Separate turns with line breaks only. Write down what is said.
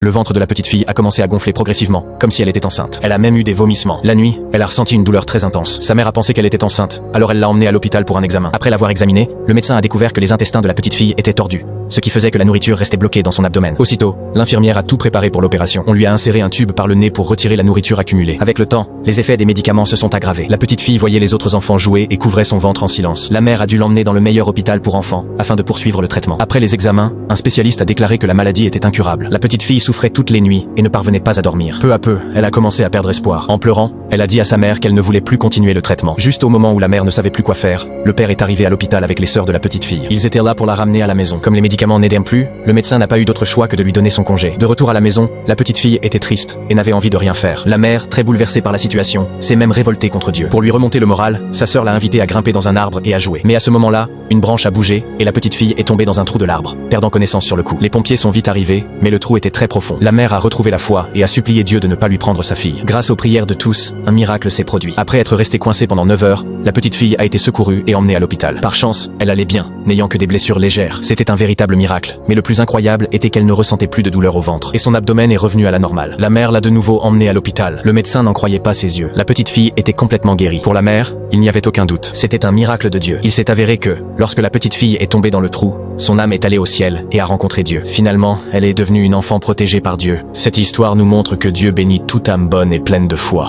Le ventre de la petite fille a commencé à gonfler progressivement, comme si elle était enceinte. Elle a même eu des vomissements. La nuit, elle a ressenti une douleur très intense. Sa mère a pensé qu'elle était enceinte, alors elle l'a emmenée à l'hôpital pour un examen. Après l'avoir examinée, le médecin a découvert que les intestins de la petite fille étaient tordus, ce qui faisait que la nourriture restait bloquée dans son abdomen. Aussitôt, l'infirmière a tout préparé pour l'opération. On lui a inséré un tube par le nez pour retirer la nourriture accumulée. Avec le temps, les effets des médicaments se sont aggravés. La petite fille voyait les autres enfants jouer et couvrait son ventre en silence. La mère a dû l'emmener dans le meilleur hôpital pour enfants, afin de poursuivre le traitement. Après les examens, un spécialiste a déclaré que la maladie était incurable. La petite fille souffrait toutes les nuits et ne parvenait pas à dormir. Peu à peu, elle a commencé à perdre espoir. En pleurant, elle a dit à sa mère qu'elle ne voulait plus continuer le traitement. Juste au moment où la mère ne savait plus quoi faire, le père est arrivé à l'hôpital avec les sœurs de la petite fille. Ils étaient là pour la ramener à la maison. Comme les médicaments n'aidaient plus, le médecin n'a pas eu d'autre choix que de lui donner son congé. De retour à la maison, la petite fille était triste et n'avait envie de rien faire. La mère, très bouleversée par la situation, s'est même révoltée contre Dieu. Pour lui remonter le moral, sa sœur l'a invitée à grimper dans un arbre et à jouer. Mais à ce moment-là, une branche a bougé et la petite fille est tombée dans un trou de l'arbre, perdant connaissance sur le coup. Les pompiers sont vite arrivés, mais le trou était très profond. La mère a retrouvé la foi et a supplié Dieu de ne pas lui prendre sa fille. Grâce aux prières de tous, un miracle s'est produit. Après être restée coincée pendant 9 heures, la petite fille a été secourue et emmenée à l'hôpital. Par chance, elle allait bien, n'ayant que des blessures légères. C'était un véritable miracle. Mais le plus incroyable était qu'elle ne ressentait plus de douleur au ventre et son abdomen est revenu à la normale. La mère l'a de nouveau emmenée à l'hôpital. Le médecin n'en croyait pas ses yeux. La petite fille était complètement guérie. Pour la mère, il n'y avait aucun doute. C'était un miracle de Dieu. Il s'est avéré que, lorsque la petite fille est tombée dans le trou, son âme est allée au ciel et a rencontré Dieu. Finalement, elle est devenue une enfant protégée par Dieu. Cette histoire nous montre que Dieu bénit toute âme bonne et pleine de foi.